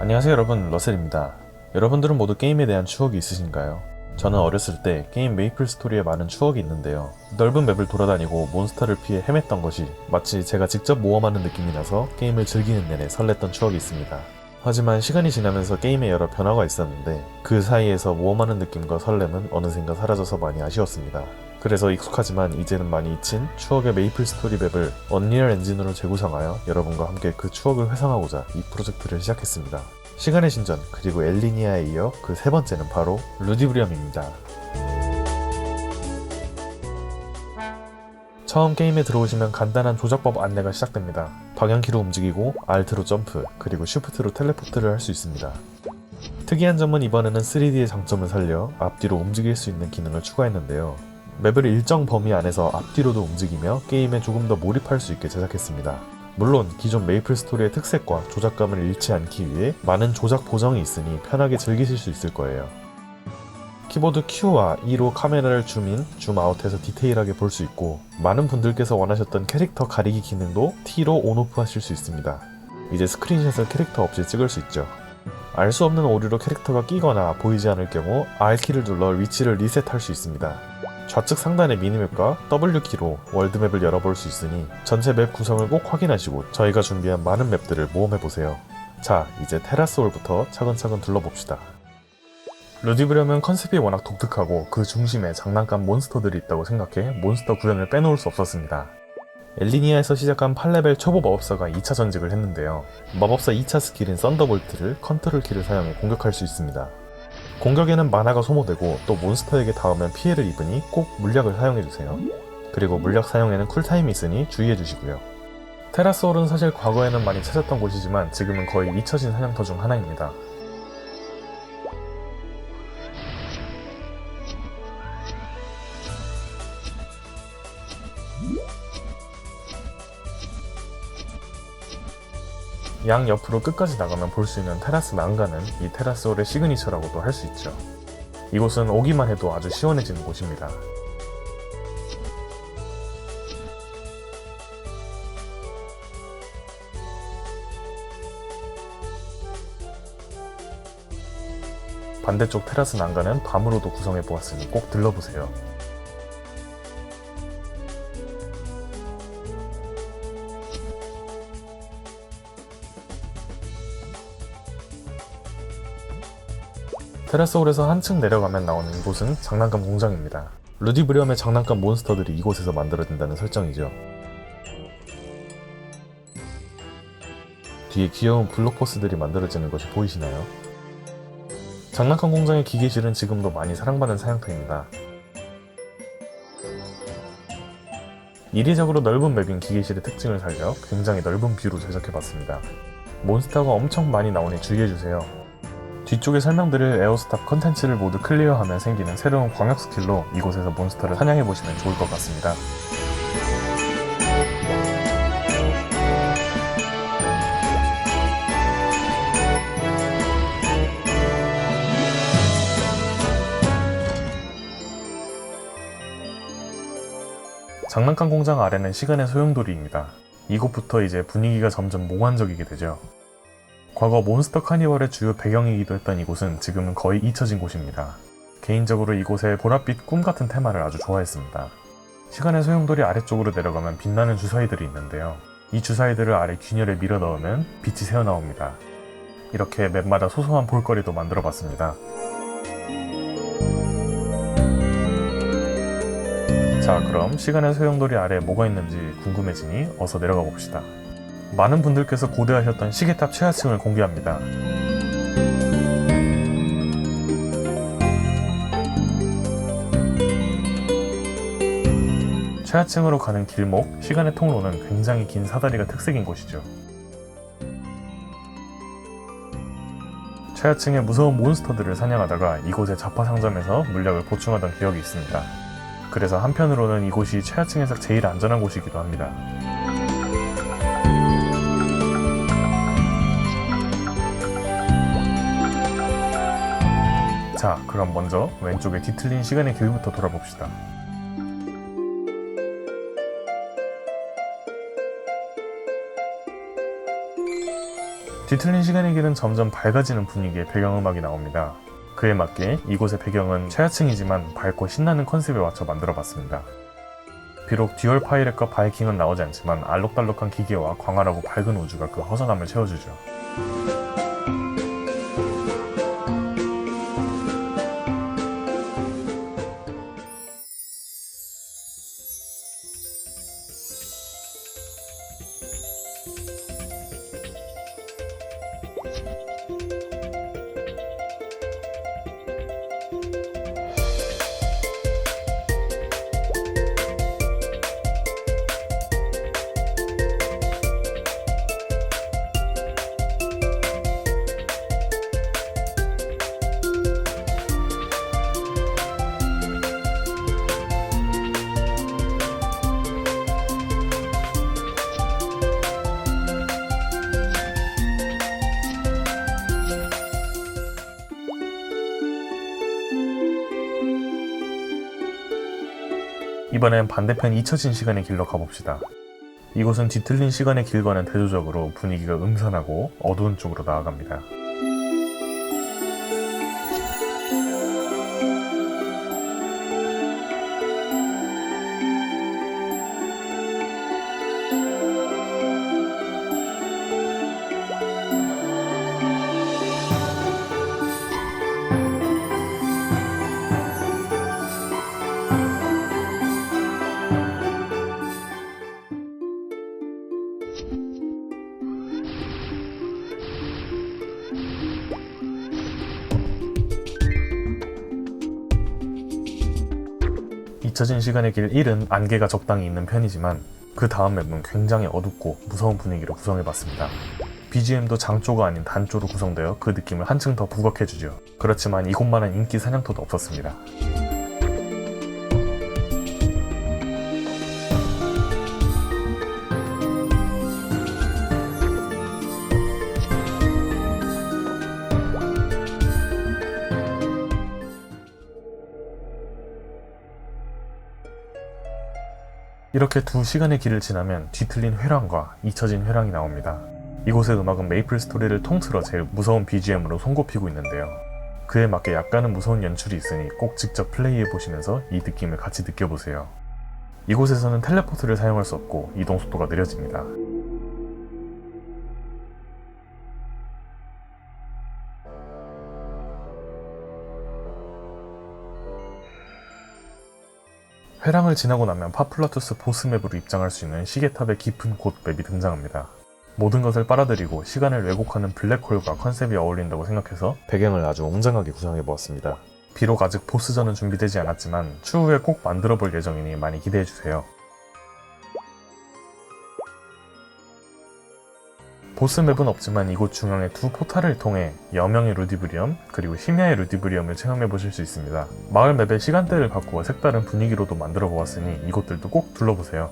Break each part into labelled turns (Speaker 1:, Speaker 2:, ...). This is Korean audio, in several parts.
Speaker 1: 안녕하세요 여러분, 러셀입니다. 여러분들은 모두 게임에 대한 추억이 있으신가요? 저는 어렸을 때 게임 메이플 스토리에 많은 추억이 있는데요. 넓은 맵을 돌아다니고 몬스터를 피해 헤맸던 것이 마치 제가 직접 모험하는 느낌이 나서 게임을 즐기는 내내 설렜던 추억이 있습니다. 하지만 시간이 지나면서 게임에 여러 변화가 있었는데 그 사이에서 모험하는 느낌과 설렘은 어느샌가 사라져서 많이 아쉬웠습니다. 그래서 익숙하지만 이제는 많이 잊힌 추억의 메이플 스토리 맵을 언리얼 엔진으로 재구성하여 여러분과 함께 그 추억을 회상하고자 이 프로젝트를 시작했습니다. 시간의 신전 그리고 엘리니아에 이어 그 세 번째는 바로 루디브리엄입니다. 처음 게임에 들어오시면 간단한 조작법 안내가 시작됩니다. 방향키로 움직이고 Alt로 점프, 그리고 Shift로 텔레포트를 할 수 있습니다. 특이한 점은 이번에는 3D의 장점을 살려 앞뒤로 움직일 수 있는 기능을 추가했는데요. 맵을 일정 범위 안에서 앞뒤로도 움직이며 게임에 조금 더 몰입할 수 있게 제작했습니다. 물론 기존 메이플 스토리의 특색과 조작감을 잃지 않기 위해 많은 조작 보정이 있으니 편하게 즐기실 수 있을 거예요. 키보드 Q와 E로 카메라를 줌인, 줌아웃해서 디테일하게 볼 수 있고 많은 분들께서 원하셨던 캐릭터 가리기 기능도 T로 온오프 하실 수 있습니다. 이제 스크린샷을 캐릭터 없이 찍을 수 있죠. 알 수 없는 오류로 캐릭터가 끼거나 보이지 않을 경우 R키를 눌러 위치를 리셋할 수 있습니다. 좌측 상단의 미니맵과 W키로 월드맵을 열어볼 수 있으니 전체 맵 구성을 꼭 확인하시고 저희가 준비한 많은 맵들을 모험해보세요. 자, 이제 테라소울부터 차근차근 둘러봅시다. 루디브리엄은 컨셉이 워낙 독특하고 그 중심에 장난감 몬스터들이 있다고 생각해 몬스터 구현을 빼놓을 수 없었습니다. 엘리니아에서 시작한 8레벨 초보 마법사가 2차 전직을 했는데요. 마법사 2차 스킬인 썬더볼트를 컨트롤 키를 사용해 공격할 수 있습니다. 공격에는 마나가 소모되고 또 몬스터에게 닿으면 피해를 입으니 꼭 물약을 사용해주세요. 그리고 물약 사용에는 쿨타임이 있으니 주의해주시고요. 테라소울은 사실 과거에는 많이 찾았던 곳이지만 지금은 거의 잊혀진 사냥터 중 하나입니다. 양 옆으로 끝까지 나가면 볼 수 있는 테라스 난간은 이 테라소울의 시그니처라고도 할 수 있죠. 이곳은 오기만 해도 아주 시원해지는 곳입니다. 반대쪽 테라스 난간은 밤으로도 구성해보았으니 꼭 들러보세요. 테라소울에서 한층 내려가면 나오는 이곳은 장난감 공장입니다. 루디브리엄의 장난감 몬스터들이 이곳에서 만들어진다는 설정이죠. 뒤에 귀여운 블록버스들이 만들어지는 것이 보이시나요? 장난감 공장의 기계실은 지금도 많이 사랑받는 사양터입니다. 이리적으로 넓은 맵인 기계실의 특징을 살려 굉장히 넓은 뷰로 제작해봤습니다. 몬스터가 엄청 많이 나오니 주의해주세요. 뒤쪽에 설명드릴 에어스탑 컨텐츠를 모두 클리어하면 생기는 새로운 광역 스킬로 이곳에서 몬스터를 사냥해보시면 좋을 것 같습니다. 장난감 공장 아래는 시간의 소용돌이입니다. 이곳부터 이제 분위기가 점점 몽환적이게 되죠. 과거 몬스터 카니발의 주요 배경이기도 했던 이곳은 지금은 거의 잊혀진 곳입니다. 개인적으로 이곳의 보랏빛 꿈같은 테마를 아주 좋아했습니다. 시간의 소용돌이 아래쪽으로 내려가면 빛나는 주사위들이 있는데요. 이 주사위들을 아래 균열에 밀어 넣으면 빛이 새어나옵니다. 이렇게 맵마다 소소한 볼거리도 만들어봤습니다. 자, 그럼 시간의 소용돌이 아래에 뭐가 있는지 궁금해지니 어서 내려가 봅시다. 많은 분들께서 고대하셨던 시계탑 최하층을 공개합니다. 최하층으로 가는 길목, 시간의 통로는 굉장히 긴 사다리가 특색인 곳이죠. 최하층의 무서운 몬스터들을 사냥하다가 이곳의 자파 상점에서 물약을 보충하던 기억이 있습니다. 그래서 한편으로는 이곳이 최하층에서 제일 안전한 곳이기도 합니다. 자, 그럼 먼저 왼쪽에 뒤틀린 시간의 길부터 돌아봅시다. 뒤틀린 시간의 길은 점점 밝아지는 분위기의 배경음악이 나옵니다. 그에 맞게 이곳의 배경은 최하층이지만 밝고 신나는 컨셉에 맞춰 만들어봤습니다. 비록 듀얼 파이렛과 바이킹은 나오지 않지만 알록달록한 기계와 광활하고 밝은 우주가 그 허전함을 채워주죠. 이번엔 반대편 잊혀진 시간의 길로 가봅시다. 이곳은 뒤틀린 시간의 길과는 대조적으로 분위기가 음산하고 어두운 쪽으로 나아갑니다. 잊혀진 시간의 길 1은 안개가 적당히 있는 편이지만 그 다음 맵은 굉장히 어둡고 무서운 분위기로 구성해봤습니다. BGM도 장조가 아닌 단조로 구성되어 그 느낌을 한층 더 부각해주죠. 그렇지만 이곳만한 인기 사냥터도 없었습니다. 이렇게 2시간의 길을 지나면 뒤틀린 회랑과 잊혀진 회랑이 나옵니다. 이곳의 음악은 메이플 스토리를 통틀어 제일 무서운 BGM으로 손꼽히고 있는데요. 그에 맞게 약간은 무서운 연출이 있으니 꼭 직접 플레이해보시면서 이 느낌을 같이 느껴보세요. 이곳에서는 텔레포트를 사용할 수 없고 이동 속도가 느려집니다. 회랑을 지나고 나면 파플라투스 보스맵으로 입장할 수 있는 시계탑의 깊은 곳 맵이 등장합니다. 모든 것을 빨아들이고 시간을 왜곡하는 블랙홀과 컨셉이 어울린다고 생각해서 배경을 아주 웅장하게 구성해보았습니다. 비록 아직 보스전은 준비되지 않았지만 추후에 꼭 만들어볼 예정이니 많이 기대해주세요. 보스맵은 없지만 이곳 중앙에 2 포탈을 통해 여명의 루디브리엄 그리고 심야의 루디브리엄을 체험해보실 수 있습니다. 마을 맵의 시간대를 바꾸어 색다른 분위기로도 만들어 보았으니 이곳들도 꼭 둘러보세요.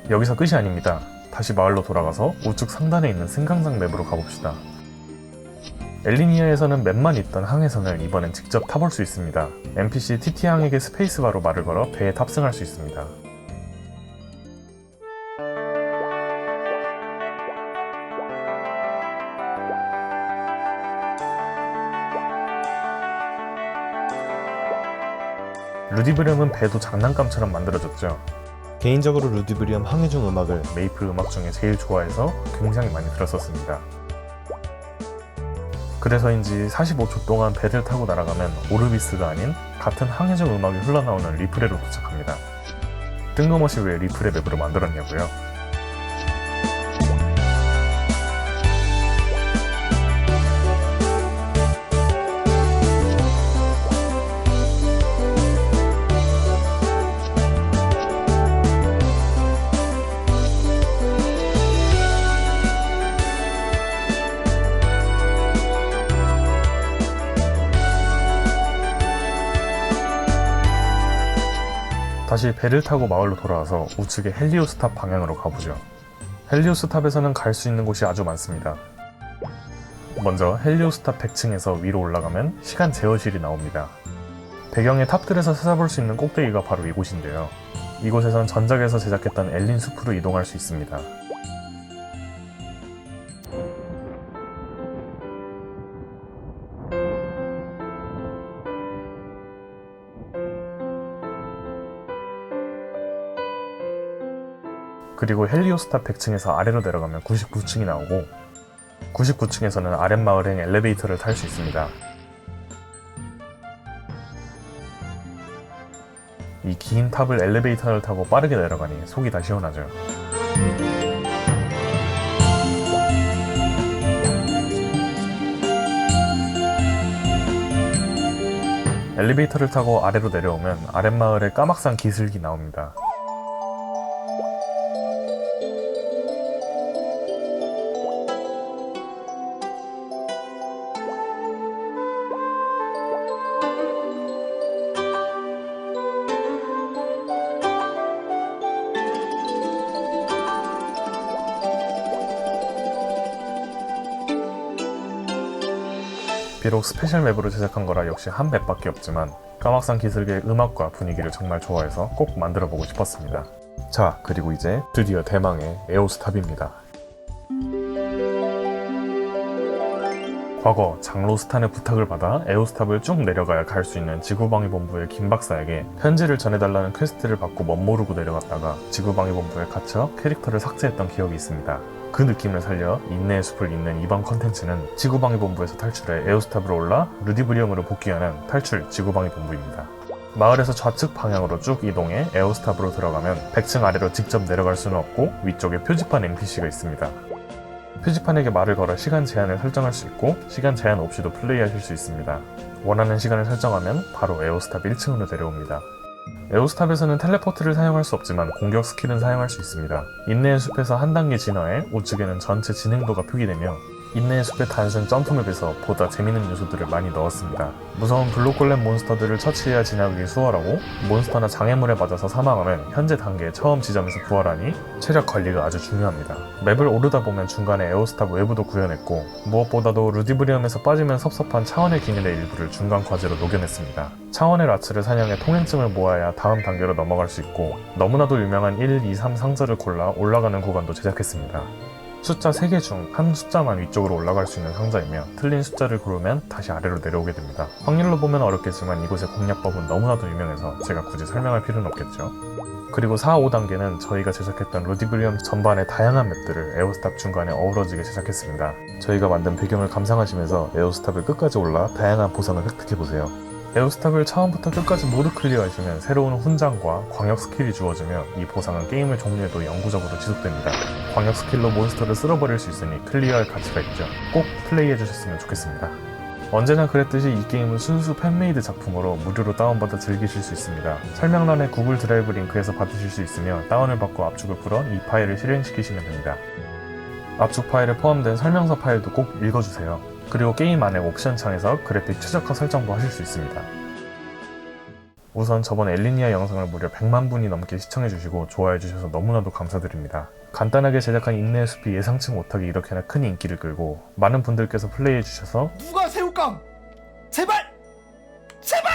Speaker 1: 여기서 끝이 아닙니다. 다시 마을로 돌아가서 우측 상단에 있는 승강장 맵으로 가봅시다. 엘리니아에서는 맵만 있던 항해선을 이번엔 직접 타볼 수 있습니다. NPC TT항에게 스페이스바로 말을 걸어 배에 탑승할 수 있습니다. 루디브리엄은 배도 장난감처럼 만들어졌죠. 개인적으로 루디브리엄 항해 중 음악을 메이플 음악 중에 제일 좋아해서 굉장히 많이 들었었습니다. 그래서인지 45초 동안 배를 타고 날아가면 오르비스가 아닌 같은 항해 중 음악이 흘러나오는 리프레로 도착합니다. 뜬금없이 왜 리프레 맵으로 만들었냐고요? 다시 배를 타고 마을로 돌아와서 우측의 헬리오스탑 방향으로 가보죠. 헬리오스탑에서는 갈 수 있는 곳이 아주 많습니다. 먼저 헬리오스탑 100층에서 위로 올라가면 시간 제어실이 나옵니다. 배경의 탑들에서 찾아볼 수 있는 꼭대기가 바로 이곳인데요. 이곳에선 전작에서 제작했던 엘린 숲으로 이동할 수 있습니다. 그리고 헬리오스탑 100층에서 아래로 내려가면 99층이 나오고 99층에서는 아랫마을행 엘리베이터를 탈 수 있습니다. 이 긴 탑을 엘리베이터를 타고 빠르게 내려가니 속이 다 시원하죠. 엘리베이터를 타고 아래로 내려오면 아랫마을에 까막산 기슭이 나옵니다. 비록 스페셜 맵으로 제작한 거라 역시 한 맵밖에 없지만 까막산 기슭의 음악과 분위기를 정말 좋아해서 꼭 만들어보고 싶었습니다. 자, 그리고 이제 드디어 대망의 에오스탑입니다. 과거 장로스탄의 부탁을 받아 에오스탑을 쭉 내려가야 갈 수 있는 지구방위본부의 김박사에게 편지를 전해달라는 퀘스트를 받고 멋모르고 내려갔다가 지구방위본부에 갇혀 캐릭터를 삭제했던 기억이 있습니다. 그 느낌을 살려 인내의 숲을 잇는 이번 컨텐츠는 지구방위본부에서 탈출해 에오스탑으로 올라 루디브리엄으로 복귀하는 탈출 지구방위본부입니다. 마을에서 좌측 방향으로 쭉 이동해 에오스탑으로 들어가면 100층 아래로 직접 내려갈 수는 없고 위쪽에 표지판 NPC가 있습니다. 표지판에게 말을 걸어 시간 제한을 설정할 수 있고 시간 제한 없이도 플레이하실 수 있습니다. 원하는 시간을 설정하면 바로 에오스탑 1층으로 내려옵니다. 에오스탑에서는 텔레포트를 사용할 수 없지만 공격 스킬은 사용할 수 있습니다. 인내의 숲에서 한 단계 진화해 우측에는 전체 진행도가 표기되며 인내의 숲의 단순 점프맵에서 보다 재밌는 요소들을 많이 넣었습니다. 무서운 블록골렘 몬스터들을 처치해야 진화하기 수월하고 몬스터나 장애물에 맞아서 사망하면 현재 단계의 처음 지점에서 부활하니 체력 관리가 아주 중요합니다. 맵을 오르다 보면 중간에 에오스탑 외부도 구현했고 무엇보다도 루디브리엄에서 빠지면 섭섭한 차원의 기밀의 일부를 중간 과제로 녹여냈습니다. 차원의 라츠를 사냥해 통행증을 모아야 다음 단계로 넘어갈 수 있고 너무나도 유명한 1, 2, 3 상자를 골라 올라가는 구간도 제작했습니다. 숫자 3개 중 한 숫자만 위쪽으로 올라갈 수 있는 상자이며 틀린 숫자를 고르면 다시 아래로 내려오게 됩니다. 확률로 보면 어렵겠지만 이곳의 공략법은 너무나도 유명해서 제가 굳이 설명할 필요는 없겠죠. 그리고 4, 5단계는 저희가 제작했던 루디브리엄 전반의 다양한 맵들을 에오스탑 중간에 어우러지게 제작했습니다. 저희가 만든 배경을 감상하시면서 에오스탑을 끝까지 올라 다양한 보상을 획득해보세요. 에오스탑을 처음부터 끝까지 모두 클리어하시면 새로운 훈장과 광역 스킬이 주어지며 이 보상은 게임을 종료해도 영구적으로 지속됩니다. 광역 스킬로 몬스터를 쓸어버릴 수 있으니 클리어할 가치가 있죠. 꼭 플레이해주셨으면 좋겠습니다. 언제나 그랬듯이 이 게임은 순수 팬메이드 작품으로 무료로 다운받아 즐기실 수 있습니다. 설명란에 구글 드라이브 링크에서 받으실 수 있으며 다운을 받고 압축을 풀어 이 파일을 실행시키시면 됩니다. 압축 파일에 포함된 설명서 파일도 꼭 읽어주세요. 그리고 게임 안의 옵션 창에서 그래픽 최적화 설정도 하실 수 있습니다. 우선 저번 엘리니아 영상을 무려 100만 분이 넘게 시청해주시고 좋아해주셔서 너무나도 감사드립니다. 간단하게 제작한 인내의 숲이 예상치 못하게 이렇게나 큰 인기를 끌고 많은 분들께서 플레이해주셔서
Speaker 2: 누가 새우깡! 제발! 제발!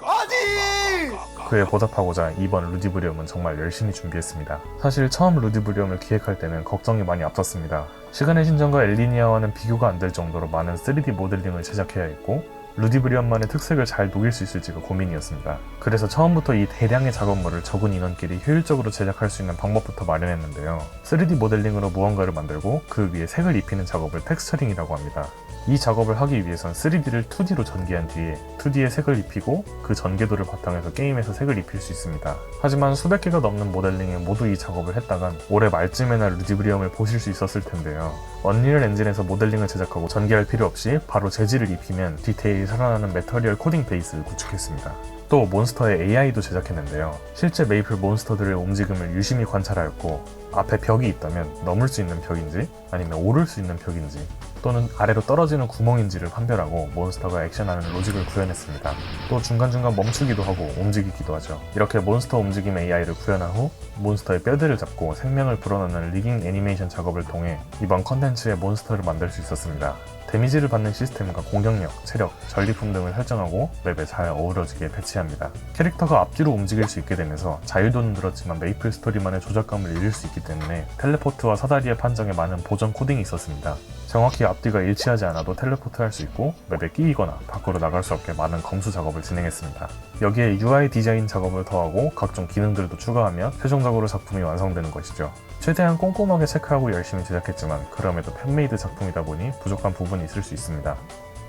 Speaker 2: 아니!
Speaker 1: 그에 보답하고자 이번 루디브리엄은 정말 열심히 준비했습니다. 사실 처음 루디브리엄을 기획할 때는 걱정이 많이 앞섰습니다. 시간의 신전과 엘리니아와는 비교가 안 될 정도로 많은 3D 모델링을 제작해야 했고 루디브리엄만의 특색을 잘 녹일 수 있을지가 고민이었습니다. 그래서 처음부터 이 대량의 작업물을 적은 인원끼리 효율적으로 제작할 수 있는 방법부터 마련했는데요. 3D 모델링으로 무언가를 만들고 그 위에 색을 입히는 작업을 텍스처링이라고 합니다. 이 작업을 하기 위해선 3D를 2D로 전개한 뒤에 2D에 색을 입히고 그 전개도를 바탕에서 게임에서 색을 입힐 수 있습니다. 하지만 수백 개가 넘는 모델링에 모두 이 작업을 했다간 올해 말쯤에나 루디브리엄을 보실 수 있었을 텐데요. 언리얼 엔진에서 모델링을 제작하고 전개할 필요 없이 바로 재질을 입히면 디테일이 살아나는 매터리얼 코딩 베이스를 구축했습니다. 또 몬스터의 AI도 제작했는데요. 실제 메이플 몬스터들의 움직임을 유심히 관찰하였고 앞에 벽이 있다면 넘을 수 있는 벽인지 아니면 오를 수 있는 벽인지 또는 아래로 떨어지는 구멍인지를 판별하고 몬스터가 액션하는 로직을 구현했습니다. 또 중간중간 멈추기도 하고 움직이기도 하죠. 이렇게 몬스터 움직임 AI를 구현한 후 몬스터의 뼈대를 잡고 생명을 불어넣는 리깅 애니메이션 작업을 통해 이번 컨텐츠의 몬스터를 만들 수 있었습니다. 데미지를 받는 시스템과 공격력, 체력, 전리품 등을 설정하고 맵에 잘 어우러지게 배치합니다. 캐릭터가 앞뒤로 움직일 수 있게 되면서 자유도는 늘었지만 메이플 스토리만의 조작감을 잃을 수 있기 때문에 텔레포트와 사다리의 판정에 많은 보정 코딩이 있었습니다. 정확히 앞뒤가 일치하지 않아도 텔레포트 할 수 있고 맵에 끼이거나 밖으로 나갈 수 없게 많은 검수 작업을 진행했습니다. 여기에 UI 디자인 작업을 더하고 각종 기능들도 추가하면 최종적으로 작품이 완성되는 것이죠. 최대한 꼼꼼하게 체크하고 열심히 제작했지만 그럼에도 팬메이드 작품이다 보니 부족한 부분이 있을 수 있습니다.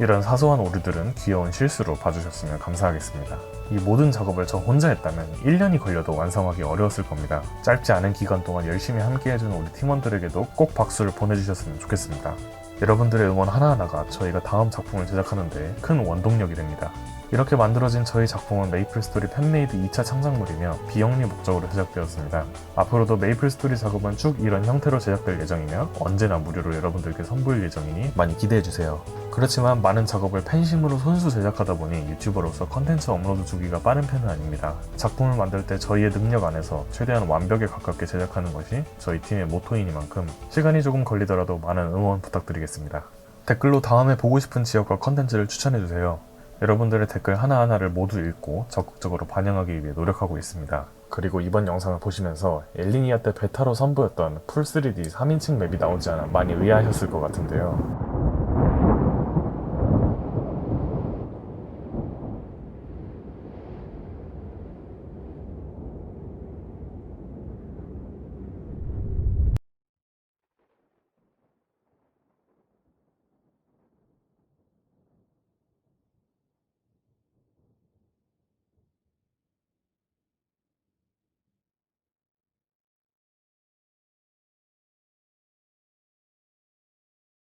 Speaker 1: 이런 사소한 오류들은 귀여운 실수로 봐주셨으면 감사하겠습니다. 이 모든 작업을 저 혼자 했다면 1년이 걸려도 완성하기 어려웠을 겁니다. 짧지 않은 기간 동안 열심히 함께 해준 우리 팀원들에게도 꼭 박수를 보내주셨으면 좋겠습니다. 여러분들의 응원 하나하나가 저희가 다음 작품을 제작하는데 큰 원동력이 됩니다. 이렇게 만들어진 저희 작품은 메이플스토리 팬메이드 2차 창작물이며 비영리 목적으로 제작되었습니다. 앞으로도 메이플스토리 작업은 쭉 이런 형태로 제작될 예정이며 언제나 무료로 여러분들께 선보일 예정이니 많이 기대해주세요. 그렇지만 많은 작업을 팬심으로 손수 제작하다 보니 유튜버로서 컨텐츠 업로드 주기가 빠른 편은 아닙니다. 작품을 만들 때 저희의 능력 안에서 최대한 완벽에 가깝게 제작하는 것이 저희 팀의 모토이니만큼 시간이 조금 걸리더라도 많은 응원 부탁드리겠습니다. 댓글로 다음에 보고 싶은 지역과 컨텐츠를 추천해주세요. 여러분들의 댓글 하나하나를 모두 읽고 적극적으로 반영하기 위해 노력하고 있습니다. 그리고 이번 영상을 보시면서 엘리니아 때 베타로 선보였던 풀 3D 3인칭 맵이 나오지 않아 많이 의아하셨을 것 같은데요.